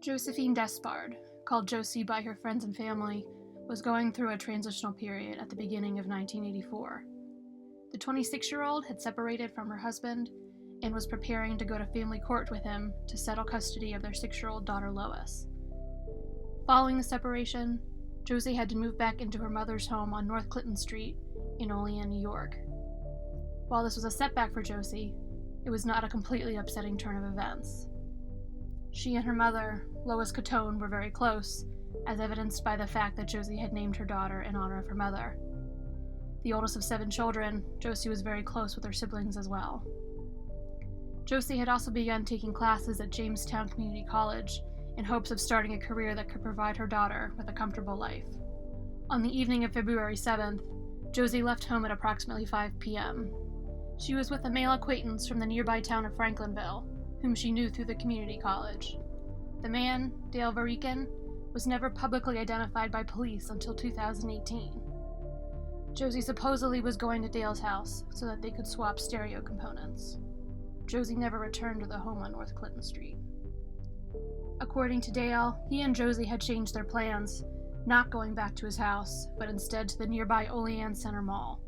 Josephine Despard, called Josie by her friends and family, was going through a transitional period at the beginning of 1984. The 26-year-old had separated from her husband and was preparing to go to family court with him to settle custody of their 6-year-old daughter Lois. Following the separation, Josie had to move back into her mother's home on North Clinton Street in Olean, New York. While this was a setback for Josie, it was not a completely upsetting turn of events. She and her mother, Lois Catone, were very close, as evidenced by the fact that Josie had named her daughter in honor of her mother. The oldest of 7 children, Josie was very close with her siblings as well. Josie had also begun taking classes at Jamestown Community College in hopes of starting a career that could provide her daughter with a comfortable life. On the evening of February 7th, Josie left home at approximately 5 p.m. She was with a male acquaintance from the nearby town of Franklinville, whom she knew through the community college. The man, Dale Varican, was never publicly identified by police until 2018. Josie supposedly was going to Dale's house so that they could swap stereo components. Josie never returned to the home on North Clinton Street. According to Dale, he and Josie had changed their plans, not going back to his house, but instead to the nearby Olean Center Mall.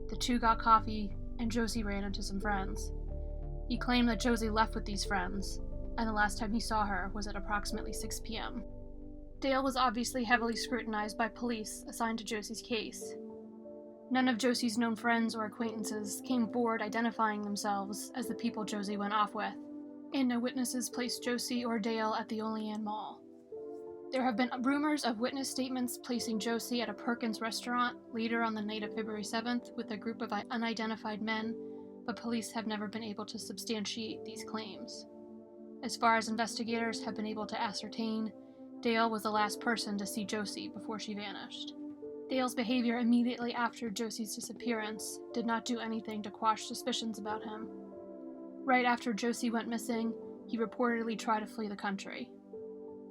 The two got coffee, and Josie ran into some friends. He claimed that Josie left with these friends, and the last time he saw her was at approximately 6 p.m. Dale was obviously heavily scrutinized by police assigned to Josie's case. None of Josie's known friends or acquaintances came forward identifying themselves as the people Josie went off with, and no witnesses placed Josie or Dale at the Olean Mall. There have been rumors of witness statements placing Josie at a Perkins restaurant later on the night of February 7th with a group of unidentified men, but police have never been able to substantiate these claims. As far as investigators have been able to ascertain, Dale was the last person to see Josie before she vanished. Dale's behavior immediately after Josie's disappearance did not do anything to quash suspicions about him. Right after Josie went missing, he reportedly tried to flee the country.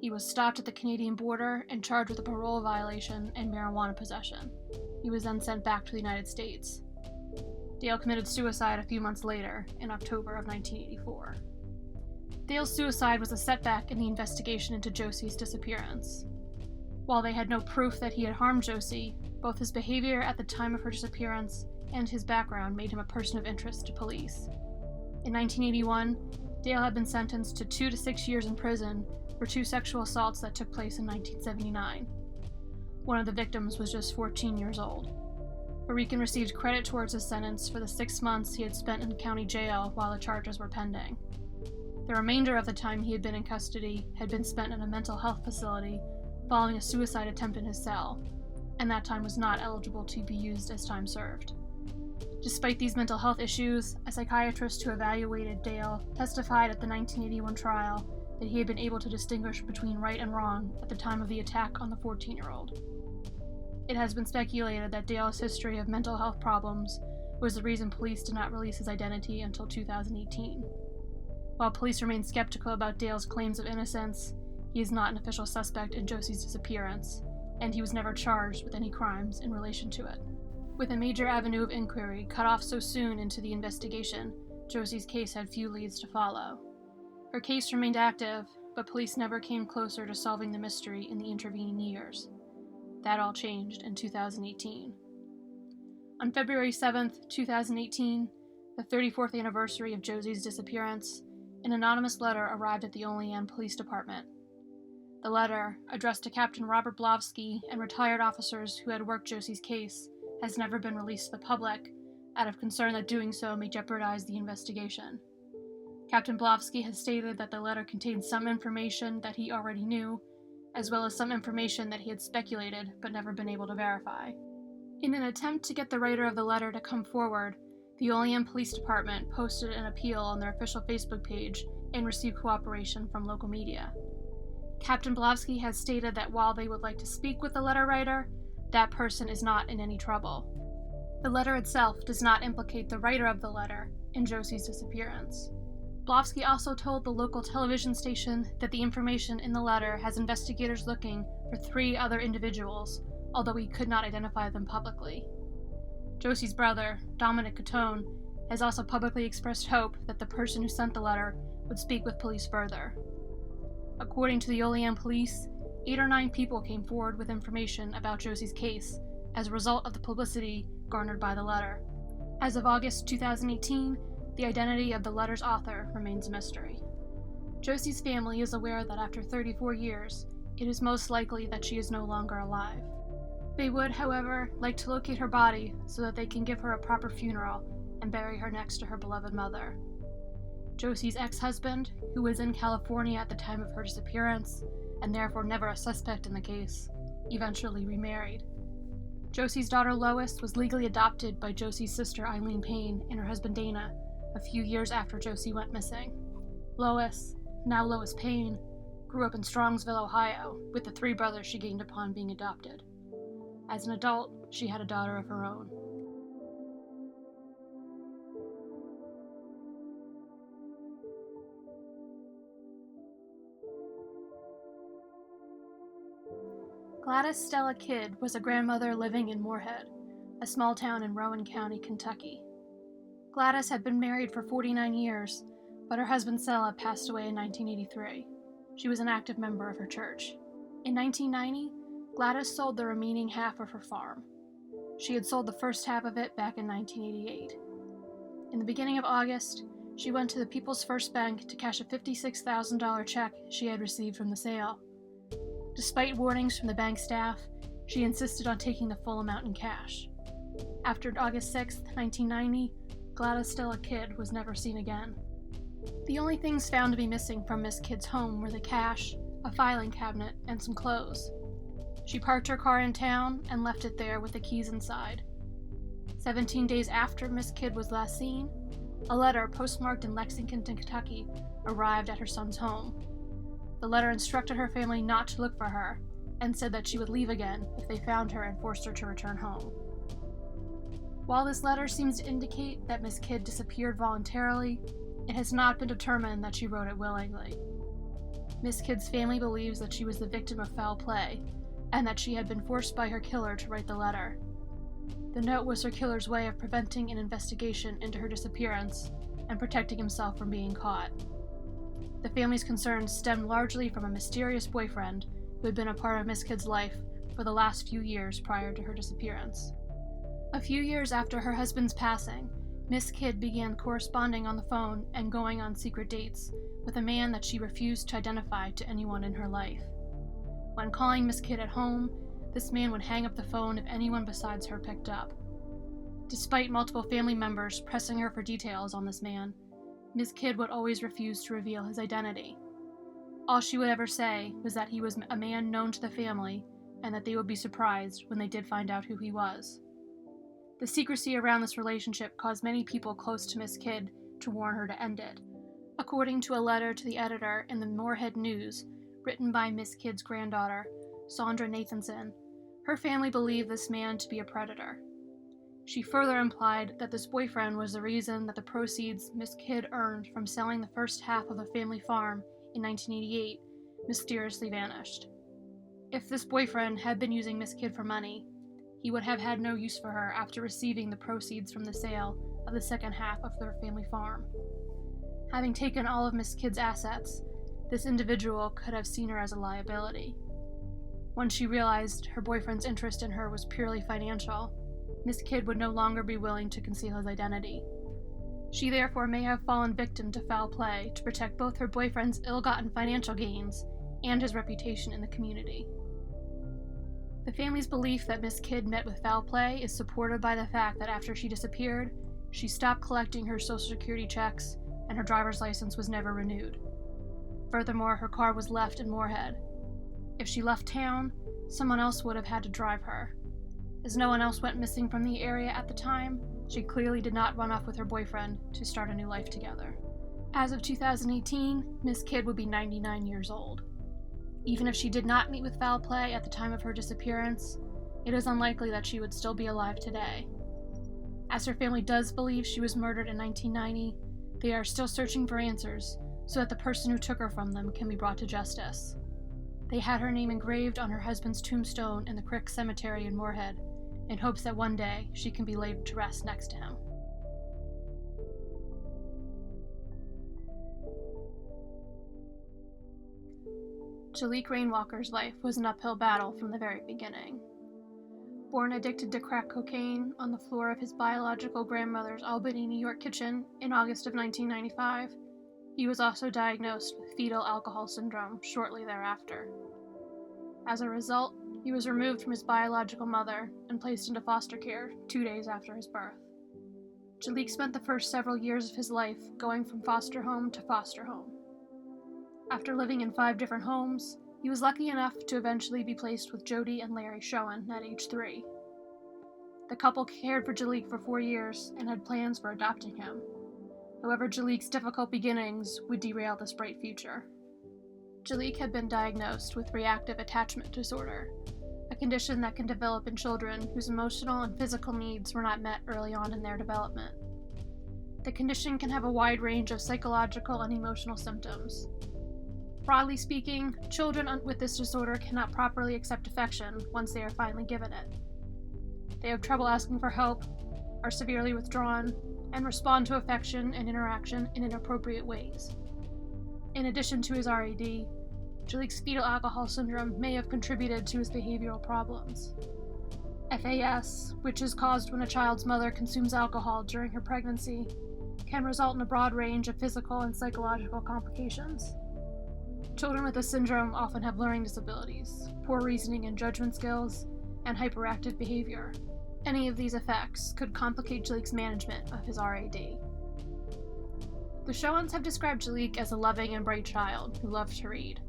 He was stopped at the Canadian border and charged with a parole violation and marijuana possession. He was then sent back to the United States. Dale committed suicide a few months later, in October of 1984. Dale's suicide was a setback in the investigation into Josie's disappearance. While they had no proof that he had harmed Josie, both his behavior at the time of her disappearance and his background made him a person of interest to police. In 1981, Dale had been sentenced to 2 to 6 years in prison for 2 sexual assaults that took place in 1979. One of the victims was just 14 years old. Varican received credit towards his sentence for the 6 months he had spent in county jail while the charges were pending. The remainder of the time he had been in custody had been spent in a mental health facility following a suicide attempt in his cell, and that time was not eligible to be used as time served. Despite these mental health issues, a psychiatrist who evaluated Dale testified at the 1981 trial that he had been able to distinguish between right and wrong at the time of the attack on the 14-year-old. It has been speculated that Dale's history of mental health problems was the reason police did not release his identity until 2018. While police remain skeptical about Dale's claims of innocence, he is not an official suspect in Josie's disappearance, and he was never charged with any crimes in relation to it. With a major avenue of inquiry cut off so soon into the investigation, Josie's case had few leads to follow. Her case remained active, but police never came closer to solving the mystery in the intervening years. That all changed in 2018. On February 7th, 2018, the 34th anniversary of Josie's disappearance, an anonymous letter arrived at the Olean Police Department. The letter, addressed to Captain Robert Blovsky and retired officers who had worked Josie's case, has never been released to the public, out of concern that doing so may jeopardize the investigation. Captain Blovsky has stated that the letter contained some information that he already knew, as well as some information that he had speculated but never been able to verify. In an attempt to get the writer of the letter to come forward, the Olean Police Department posted an appeal on their official Facebook page and received cooperation from local media. Captain Blovsky has stated that while they would like to speak with the letter writer, that person is not in any trouble. The letter itself does not implicate the writer of the letter in Josie's disappearance. Blovsky also told the local television station that the information in the letter has investigators looking for 3 other individuals, although he could not identify them publicly. Josie's brother, Dominic Catone, has also publicly expressed hope that the person who sent the letter would speak with police further. According to the Olean police, 8 or 9 people came forward with information about Josie's case as a result of the publicity garnered by the letter. As of August 2018, the identity of the letter's author remains a mystery. Josie's family is aware that after 34 years, it is most likely that she is no longer alive. They would, however, like to locate her body so that they can give her a proper funeral and bury her next to her beloved mother. Josie's ex-husband, who was in California at the time of her disappearance, and therefore never a suspect in the case, eventually remarried. Josie's daughter Lois was legally adopted by Josie's sister Eileen Payne and her husband Dana a few years after Josie went missing. Lois, now Lois Payne, grew up in Strongsville, Ohio, with the 3 brothers she gained upon being adopted. As an adult, she had a daughter of her own. Gladys Stella Kidd was a grandmother living in Moorhead, a small town in Rowan County, Kentucky. Gladys had been married for 49 years, but her husband Stella passed away in 1983. She was an active member of her church. In 1990, Gladys sold the remaining half of her farm. She had sold the first half of it back in 1988. In the beginning of August, she went to the People's First Bank to cash a $56,000 check she had received from the sale. Despite warnings from the bank staff, she insisted on taking the full amount in cash. After August 6, 1990, Gladys Stella Kidd was never seen again. The only things found to be missing from Miss Kidd's home were the cash, a filing cabinet, and some clothes. She parked her car in town and left it there with the keys inside. 17 days after Miss Kidd was last seen, a letter postmarked in Lexington, Kentucky, arrived at her son's home. The letter instructed her family not to look for her and said that she would leave again if they found her and forced her to return home. While this letter seems to indicate that Miss Kidd disappeared voluntarily, it has not been determined that she wrote it willingly. Miss Kidd's family believes that she was the victim of foul play and that she had been forced by her killer to write the letter. The note was her killer's way of preventing an investigation into her disappearance and protecting himself from being caught. The family's concerns stemmed largely from a mysterious boyfriend who had been a part of Miss Kidd's life for the last few years prior to her disappearance. A few years after her husband's passing, Miss Kidd began corresponding on the phone and going on secret dates with a man that she refused to identify to anyone in her life. When calling Miss Kidd at home, this man would hang up the phone if anyone besides her picked up. Despite multiple family members pressing her for details on this man, Miss Kidd would always refuse to reveal his identity. All she would ever say was that he was a man known to the family and that they would be surprised when they did find out who he was. The secrecy around this relationship caused many people close to Miss Kidd to warn her to end it. According to a letter to the editor in the Moorhead News, written by Miss Kidd's granddaughter, Sandra Nathanson, her family believed this man to be a predator. She further implied that this boyfriend was the reason that the proceeds Miss Kidd earned from selling the first half of the family farm in 1988 mysteriously vanished. If this boyfriend had been using Miss Kidd for money, he would have had no use for her after receiving the proceeds from the sale of the second half of their family farm. Having taken all of Miss Kidd's assets, this individual could have seen her as a liability. Once she realized her boyfriend's interest in her was purely financial, Miss Kidd would no longer be willing to conceal his identity. She therefore may have fallen victim to foul play to protect both her boyfriend's ill-gotten financial gains and his reputation in the community. The family's belief that Miss Kidd met with foul play is supported by the fact that after she disappeared, she stopped collecting her Social Security checks and her driver's license was never renewed. Furthermore, her car was left in Moorhead. If she left town, someone else would have had to drive her. As no one else went missing from the area at the time, she clearly did not run off with her boyfriend to start a new life together. As of 2018, Miss Kidd would be 99 years old. Even if she did not meet with foul play at the time of her disappearance, it is unlikely that she would still be alive today. As her family does believe she was murdered in 1990, they are still searching for answers so that the person who took her from them can be brought to justice. They had her name engraved on her husband's tombstone in the Crick Cemetery in Moorhead, in hopes that one day she can be laid to rest next to him. Jaliek Rainwalker's life was an uphill battle from the very beginning. Born addicted to crack cocaine on the floor of his biological grandmother's Albany, New York kitchen in August of 1995, he was also diagnosed with fetal alcohol syndrome shortly thereafter. As a result, he was removed from his biological mother and placed into foster care 2 days after his birth. Jaliek spent the first several years of his life going from foster home to foster home. After living in 5 different homes, he was lucky enough to eventually be placed with Jody and Larry Schoen at age 3. The couple cared for Jaliek for 4 years and had plans for adopting him. However, Jaliek's difficult beginnings would derail this bright future. Jaliek had been diagnosed with reactive attachment disorder, a condition that can develop in children whose emotional and physical needs were not met early on in their development. The condition can have a wide range of psychological and emotional symptoms. Broadly speaking, children with this disorder cannot properly accept affection once they are finally given it. They have trouble asking for help, are severely withdrawn, and respond to affection and interaction in inappropriate ways. In addition to his RAD, Jaliek's fetal alcohol syndrome may have contributed to his behavioral problems. FAS, which is caused when a child's mother consumes alcohol during her pregnancy, can result in a broad range of physical and psychological complications. Children with this syndrome often have learning disabilities, poor reasoning and judgment skills, and hyperactive behavior. Any of these effects could complicate Jaliek's management of his RAD. The Schoens have described Jaliek as a loving and bright child who loved to read.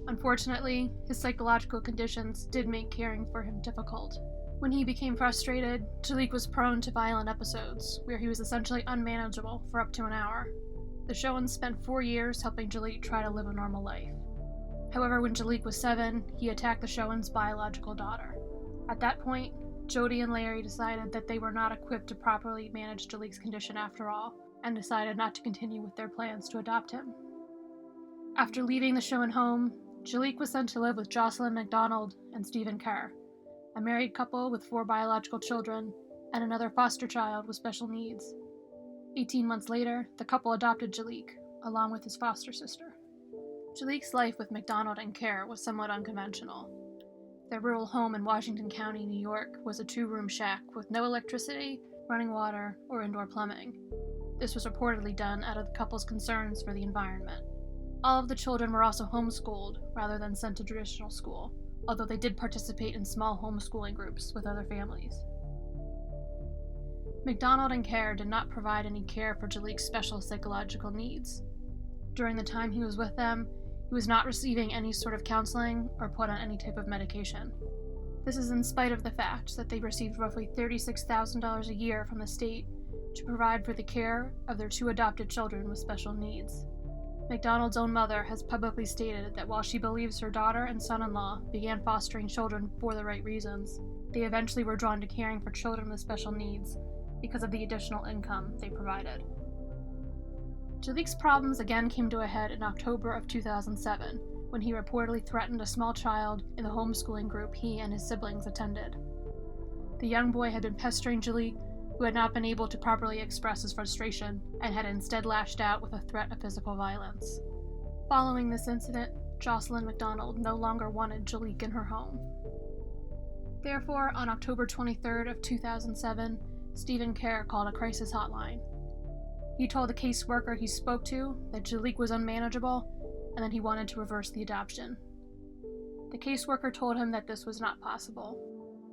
Unfortunately, his psychological conditions did make caring for him difficult. When he became frustrated, Jaliek was prone to violent episodes, where he was essentially unmanageable for up to an hour. The Schoens spent 4 years helping Jaliek try to live a normal life. However, when Jaliek was 7, he attacked the Schoens' biological daughter. At that point, Jody and Larry decided that they were not equipped to properly manage Jaliek's condition after all, and decided not to continue with their plans to adopt him. After leaving the Schoen home, Jaliek was sent to live with Jocelyn McDonald and Stephen Kerr, a married couple with 4 biological children and another foster child with special needs. 18 months later, the couple adopted Jaliek, along with his foster sister. Jaliek's life with McDonald and Kerr was somewhat unconventional. Their rural home in Washington County, New York, was a 2-room shack with no electricity, running water, or indoor plumbing. This was reportedly done out of the couple's concerns for the environment. All of the children were also homeschooled rather than sent to traditional school, although they did participate in small homeschooling groups with other families. McDonald and Kerr did not provide any care for Jaliek's special psychological needs. During the time he was with them, he was not receiving any sort of counseling or put on any type of medication. This is in spite of the fact that they received roughly $36,000 a year from the state to provide for the care of their 2 adopted children with special needs. McDonald's own mother has publicly stated that while she believes her daughter and son-in-law began fostering children for the right reasons, they eventually were drawn to caring for children with special needs because of the additional income they provided. Jaliek's problems again came to a head in October of 2007, when he reportedly threatened a small child in the homeschooling group he and his siblings attended. The young boy had been pestering Jaliek, who had not been able to properly express his frustration, and had instead lashed out with a threat of physical violence. Following this incident, Jocelyn McDonald no longer wanted Jaliek in her home. Therefore, on October 23rd of 2007, Stephen Kerr called a crisis hotline. He told the caseworker he spoke to that Jaliek was unmanageable and that he wanted to reverse the adoption. The caseworker told him that this was not possible.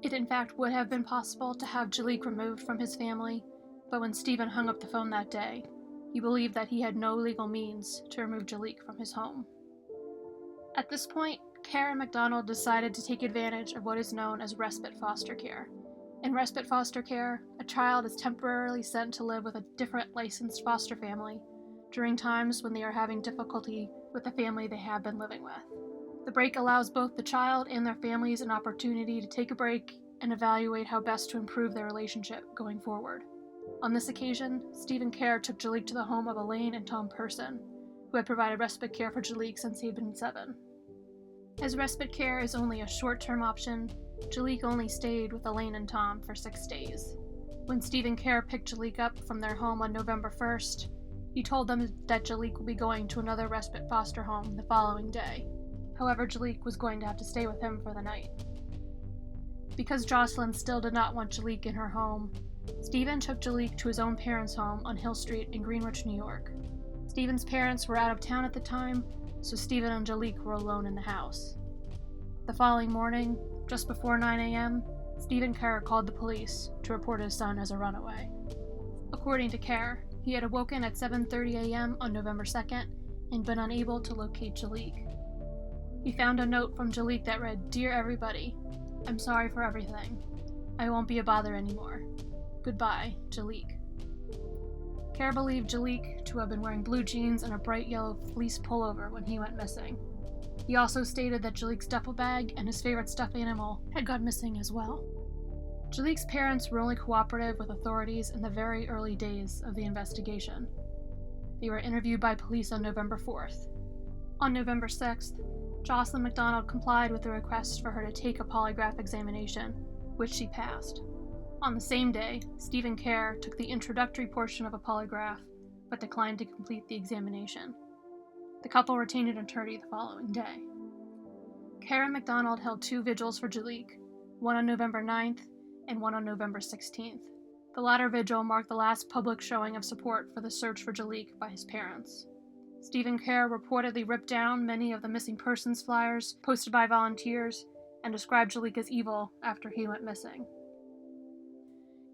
It in fact would have been possible to have Jaliek removed from his family, but when Stephen hung up the phone that day, he believed that he had no legal means to remove Jaliek from his home. At this point, Kerr and McDonald decided to take advantage of what is known as respite foster care. In respite foster care, a child is temporarily sent to live with a different licensed foster family during times when they are having difficulty with the family they have been living with. The break allows both the child and their families an opportunity to take a break and evaluate how best to improve their relationship going forward. On this occasion, Stephen Kerr took Jaliek to the home of Elaine and Tom Person, who had provided respite care for Jaliek since he had been 7. As respite care is only a short-term option, Jaliek only stayed with Elaine and Tom for 6 days. When Stephen Kerr picked Jaliek up from their home on November 1st, he told them that Jaliek will be going to another respite foster home the following day. However, Jaliek was going to have to stay with him for the night. Because Jocelyn still did not want Jaliek in her home, Stephen took Jaliek to his own parents' home on Hill Street in Greenwich, New York. Stephen's parents were out of town at the time, so Stephen and Jaliek were alone in the house. The following morning, just before 9 a.m., Stephen Kerr called the police to report his son as a runaway. According to Kerr, he had awoken at 7:30 a.m. on November 2nd and been unable to locate Jaliek. He found a note from Jaliek that read, "Dear everybody, I'm sorry for everything. I won't be a bother anymore. Goodbye, Jaliek." Kerr believed Jaliek to have been wearing blue jeans and a bright yellow fleece pullover when he went missing. He also stated that Jaliek's duffel bag and his favorite stuffed animal had gone missing as well. Jaliek's parents were only cooperative with authorities in the very early days of the investigation. They were interviewed by police on November 4th. On November 6th, Jocelyn McDonald complied with the request for her to take a polygraph examination, which she passed. On the same day, Stephen Kerr took the introductory portion of a polygraph, but declined to complete the examination. The couple retained an attorney the following day. Kerr and McDonald held 2 vigils for Jaliek, one on November 9th and one on November 16th. The latter vigil marked the last public showing of support for the search for Jaliek by his parents. Stephen Kerr reportedly ripped down many of the missing persons flyers posted by volunteers and described Jaliek as evil after he went missing.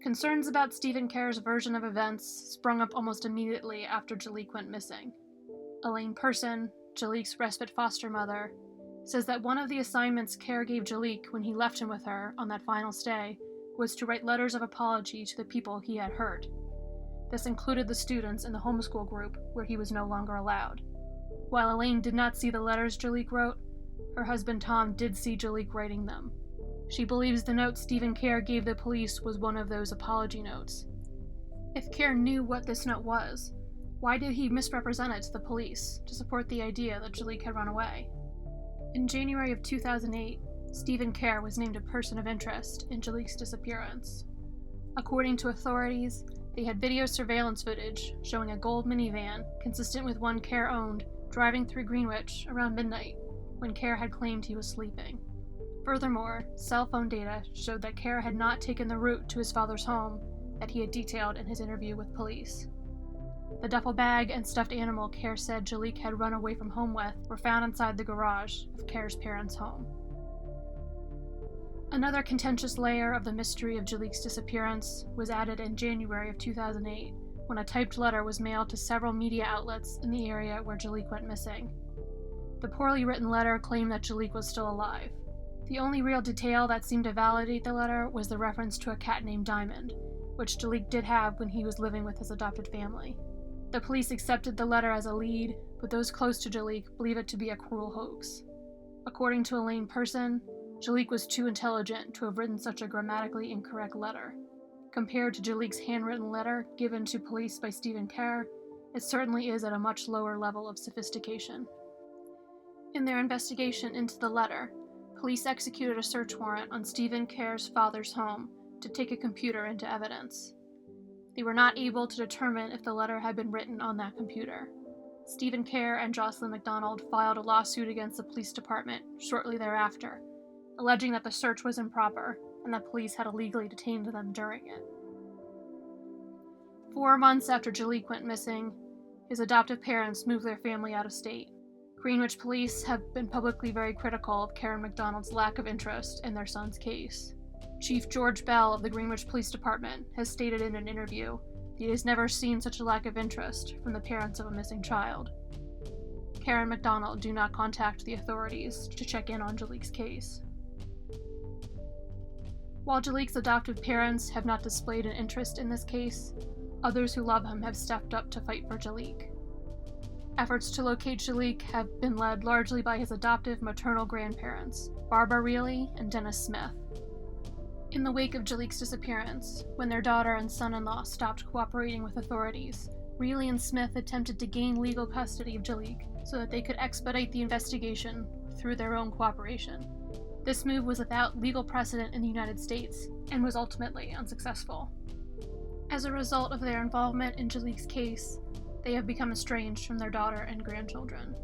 Concerns about Stephen Kerr's version of events sprung up almost immediately after Jaliek went missing. Elaine Person, Jaliek's respite foster mother, says that one of the assignments Kerr gave Jaliek when he left him with her on that final stay was to write letters of apology to the people he had hurt. This included the students in the homeschool group where he was no longer allowed. While Elaine did not see the letters Jaliek wrote, her husband Tom did see Jaliek writing them. She believes the note Stephen Kerr gave the police was one of those apology notes. If Kerr knew what this note was, why did he misrepresent it to the police to support the idea that Jaliek had run away? In January of 2008, Stephen Kerr was named a person of interest in Jaliek's disappearance. According to authorities, they had video surveillance footage showing a gold minivan, consistent with one Kerr owned, driving through Greenwich around midnight when Kerr had claimed he was sleeping. Furthermore, cell phone data showed that Kerr had not taken the route to his father's home that he had detailed in his interview with police. The duffel bag and stuffed animal Kerr said Jaliek had run away from home with were found inside the garage of Kerr's parents' home. Another contentious layer of the mystery of Jaliek's disappearance was added in January of 2008 when a typed letter was mailed to several media outlets in the area where Jaliek went missing. The poorly written letter claimed that Jaliek was still alive. The only real detail that seemed to validate the letter was the reference to a cat named Diamond, which Jaliek did have when he was living with his adopted family. The police accepted the letter as a lead, but those close to Jaliek believe it to be a cruel hoax. According to Elaine Person, Jaliek was too intelligent to have written such a grammatically incorrect letter. Compared to Jaliek's handwritten letter given to police by Stephen Kerr, it certainly is at a much lower level of sophistication. In their investigation into the letter, police executed a search warrant on Stephen Kerr's father's home to take a computer into evidence. They were not able to determine if the letter had been written on that computer. Stephen Kerr and Jocelyn McDonald filed a lawsuit against the police department shortly thereafter, alleging that the search was improper and that police had illegally detained them during it. 4 months after Jaliek went missing, his adoptive parents moved their family out of state. Greenwich police have been publicly very critical of Kerr and McDonald's lack of interest in their son's case. Chief George Bell of the Greenwich Police Department has stated in an interview that he has never seen such a lack of interest from the parents of a missing child. Kerr and McDonald do not contact the authorities to check in on Jaliek's case. While Jaliek's adoptive parents have not displayed an interest in this case, others who love him have stepped up to fight for Jaliek. Efforts to locate Jaliek have been led largely by his adoptive maternal grandparents, Barbara Reilly and Dennis Smith. In the wake of Jaliek's disappearance, when their daughter and son-in-law stopped cooperating with authorities, Reilly and Smith attempted to gain legal custody of Jaliek so that they could expedite the investigation through their own cooperation. This move was without legal precedent in the United States and was ultimately unsuccessful. As a result of their involvement in Jaliek's case, they have become estranged from their daughter and grandchildren.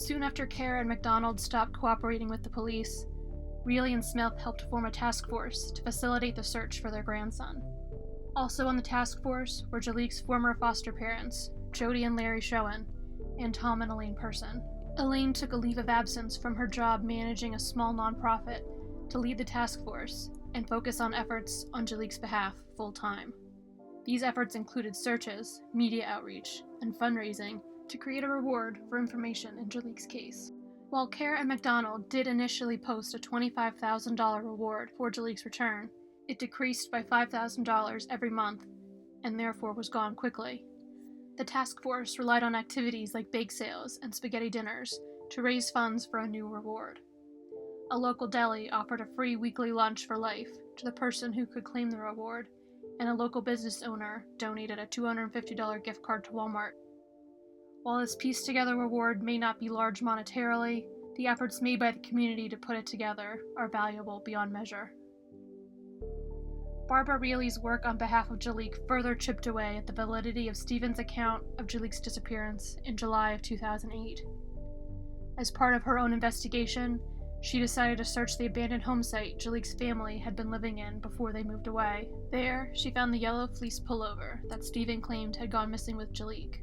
Soon after Kerr and MacDonald stopped cooperating with the police, Reilly and Smith helped form a task force to facilitate the search for their grandson. Also on the task force were jaliek's former foster parents, Jody and Larry Schoen, and Tom and Elaine Person. Elaine took a leave of absence from her job managing a small nonprofit to lead the task force and focus on efforts on jaliek's behalf full-time. These efforts included searches, media outreach, and fundraising to create a reward for information in jaliek's case. While Kerr and MacDonald did initially post a $25,000 reward for jaliek's return, it decreased by $5,000 every month and therefore was gone quickly. The task force relied on activities like bake sales and spaghetti dinners to raise funds for a new reward. A local deli offered a free weekly lunch for life to the person who could claim the reward, and a local business owner donated a $250 gift card to Walmart. While this pieced together reward may not be large monetarily, the efforts made by the community to put it together are valuable beyond measure. Barbara Reilly's work on behalf of jaliek further chipped away at the validity of Stephen's account of jaliek's disappearance in July of 2008. As part of her own investigation, she decided to search the abandoned home site jaliek's family had been living in before they moved away. There, she found the yellow fleece pullover that Stephen claimed had gone missing with jaliek.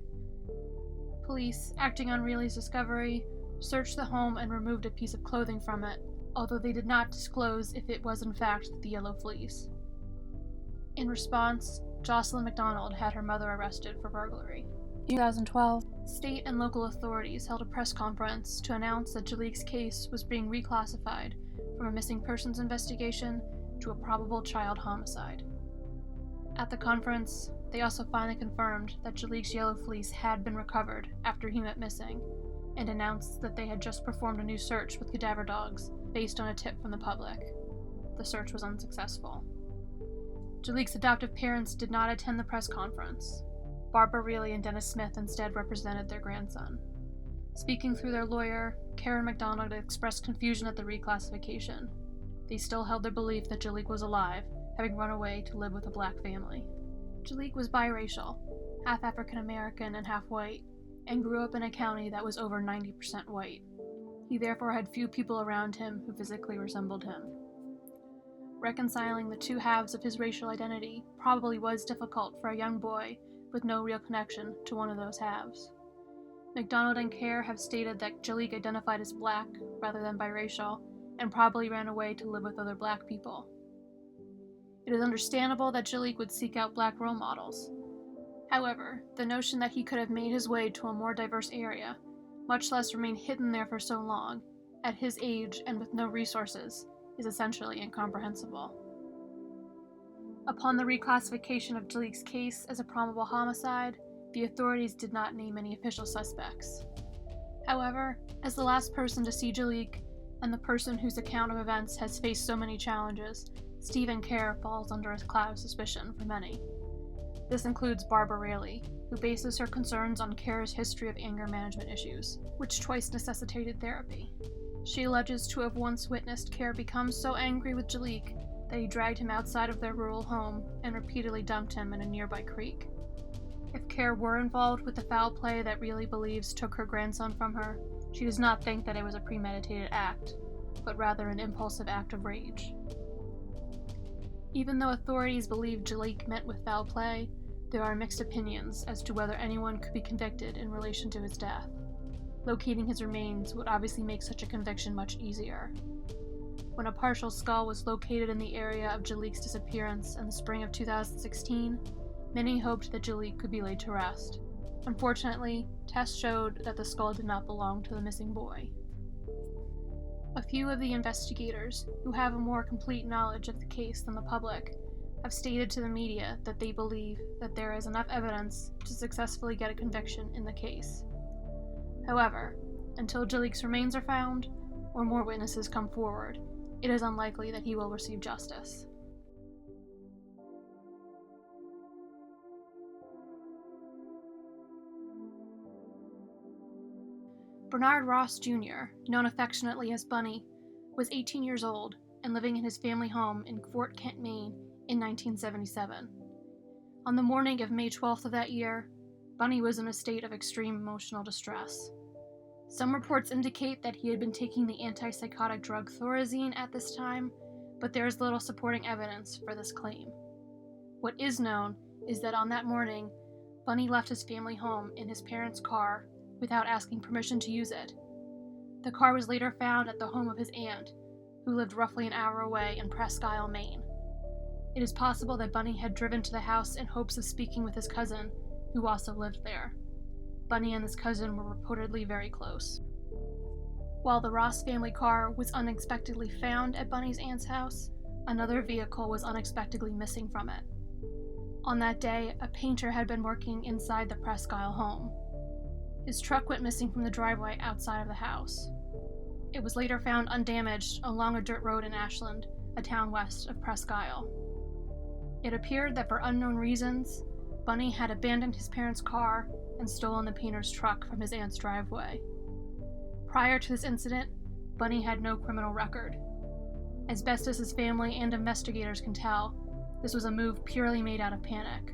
Police, acting on Reilly's discovery, searched the home and removed a piece of clothing from it, although they did not disclose if it was in fact the yellow fleece. In response, Jocelyn MacDonald had her mother arrested for burglary. In 2012, state and local authorities held a press conference to announce that jaliek's case was being reclassified from a missing persons investigation to a probable child homicide. At the conference, they also finally confirmed that jaliek's yellow fleece had been recovered after he went missing, and announced that they had just performed a new search with cadaver dogs based on a tip from the public. The search was unsuccessful. jaliek's adoptive parents did not attend the press conference. Barbara Reilly and Dennis Smith instead represented their grandson. Speaking through their lawyer, Kerr and MacDonald expressed confusion at the reclassification. They still held their belief that jaliek was alive, having run away to live with a black family. Jaliek was biracial, half African American and half white, and grew up in a county that was over 90% white. He therefore had few people around him who physically resembled him. Reconciling the two halves of his racial identity probably was difficult for a young boy with no real connection to one of those halves. MacDonald and Kerr have stated that jaliek identified as black rather than biracial, and probably ran away to live with other black people. It is understandable that jaliek would seek out black role models. However, the notion that he could have made his way to a more diverse area, much less remain hidden there for so long, at his age and with no resources, is essentially incomprehensible. Upon the reclassification of jaliek's case as a probable homicide, the authorities did not name any official suspects. However, as the last person to see jaliek, and the person whose account of events has faced so many challenges, Stephen Kerr falls under a cloud of suspicion for many. This includes Barbara Reilly, who bases her concerns on Kerr's history of anger management issues, which twice necessitated therapy. She alleges to have once witnessed Kerr become so angry with jaliek that he dragged him outside of their rural home and repeatedly dumped him in a nearby creek. If Kerr were involved with the foul play that Reilly believes took her grandson from her, she does not think that it was a premeditated act, but rather an impulsive act of rage. Even though authorities believe jaliek met with foul play, there are mixed opinions as to whether anyone could be convicted in relation to his death. Locating his remains would obviously make such a conviction much easier. When a partial skull was located in the area of jaliek's disappearance in the spring of 2016, many hoped that jaliek could be laid to rest. Unfortunately, tests showed that the skull did not belong to the missing boy. A few of the investigators, who have a more complete knowledge of the case than the public, have stated to the media that they believe that there is enough evidence to successfully get a conviction in the case. However, until jaliek's remains are found, or more witnesses come forward, it is unlikely that he will receive justice. Bernard Ross Jr., known affectionately as Bunny, was 18 years old and living in his family home in Fort Kent, Maine in 1977. On the morning of May 12th of that year, Bunny was in a state of extreme emotional distress. Some reports indicate that he had been taking the antipsychotic drug Thorazine at this time, but there is little supporting evidence for this claim. What is known is that on that morning, Bunny left his family home in his parents' car without asking permission to use it. The car was later found at the home of his aunt, who lived roughly an hour away in Presque Isle, Maine. It is possible that Bunny had driven to the house in hopes of speaking with his cousin, who also lived there. Bunny and his cousin were reportedly very close. While the Ross family car was unexpectedly found at Bunny's aunt's house, another vehicle was unexpectedly missing from it. On that day, a painter had been working inside the Presque Isle home. His truck went missing from the driveway outside of the house. It was later found undamaged along a dirt road in Ashland, a town west of Presque Isle. It appeared that for unknown reasons, Bunny had abandoned his parents' car and stolen the painter's truck from his aunt's driveway. Prior to this incident, Bunny had no criminal record. As best as his family and investigators can tell, this was a move purely made out of panic.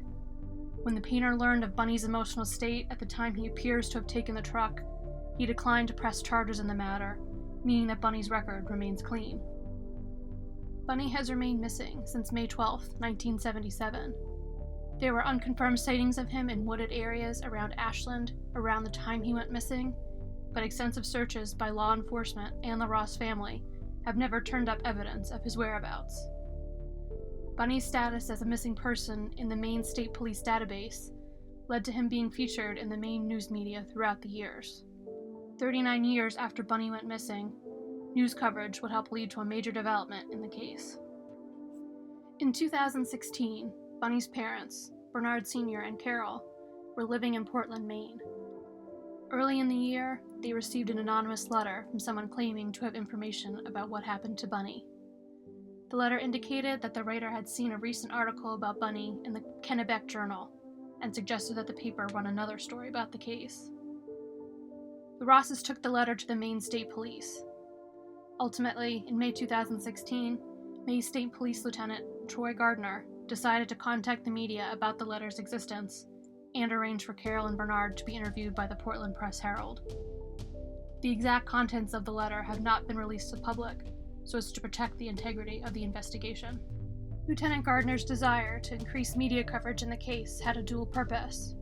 When the painter learned of Bunny's emotional state at the time he appears to have taken the truck, he declined to press charges in the matter, meaning that Bunny's record remains clean. Bunny has remained missing since May 12, 1977. There were unconfirmed sightings of him in wooded areas around Ashland around the time he went missing, but extensive searches by law enforcement and the Ross family have never turned up evidence of his whereabouts. Bunny's status as a missing person in the Maine State Police database led to him being featured in the Maine news media throughout the years. 39 years after Bunny went missing, news coverage would help lead to a major development in the case. In 2016, Bunny's parents, Bernard Sr. and Carol, were living in Portland, Maine. Early in the year, they received an anonymous letter from someone claiming to have information about what happened to Bunny. The letter indicated that the writer had seen a recent article about Bunny in the Kennebec Journal and suggested that the paper run another story about the case. The Rosses took the letter to the Maine State Police. Ultimately, in May 2016, Maine State Police Lieutenant Troy Gardner decided to contact the media about the letter's existence and arrange for Carol and Bernard to be interviewed by the Portland Press-Herald. The exact contents of the letter have not been released to the public, so as to protect the integrity of the investigation. Lieutenant Gardner's desire to increase media coverage in the case had a dual purpose: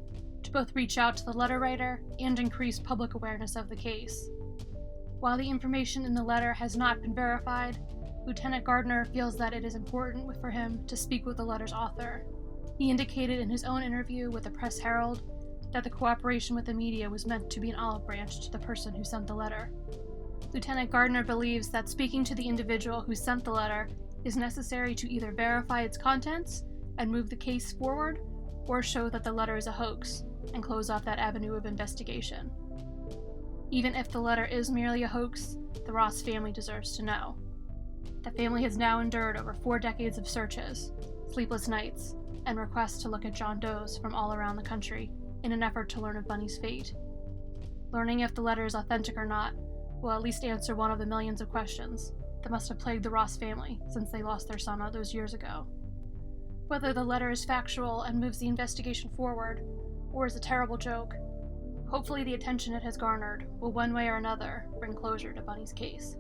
to both reach out to the letter writer and increase public awareness of the case. While the information in the letter has not been verified, Lieutenant Gardner feels that it is important for him to speak with the letter's author. He indicated in his own interview with the Press-Herald that the cooperation with the media was meant to be an olive branch to the person who sent the letter. Lieutenant Gardner believes that speaking to the individual who sent the letter is necessary to either verify its contents and move the case forward, or show that the letter is a hoax and close off that avenue of investigation. Even if the letter is merely a hoax, the Ross family deserves to know. The family has now endured over 4 decades of searches, sleepless nights, and requests to look at John Does from all around the country in an effort to learn of Bunny's fate. Learning if the letter is authentic or not will at least answer one of the millions of questions that must have plagued the Ross family since they lost their son all those years ago. Whether the letter is factual and moves the investigation forward, or is a terrible joke, hopefully the attention it has garnered will one way or another bring closure to Bunny's case.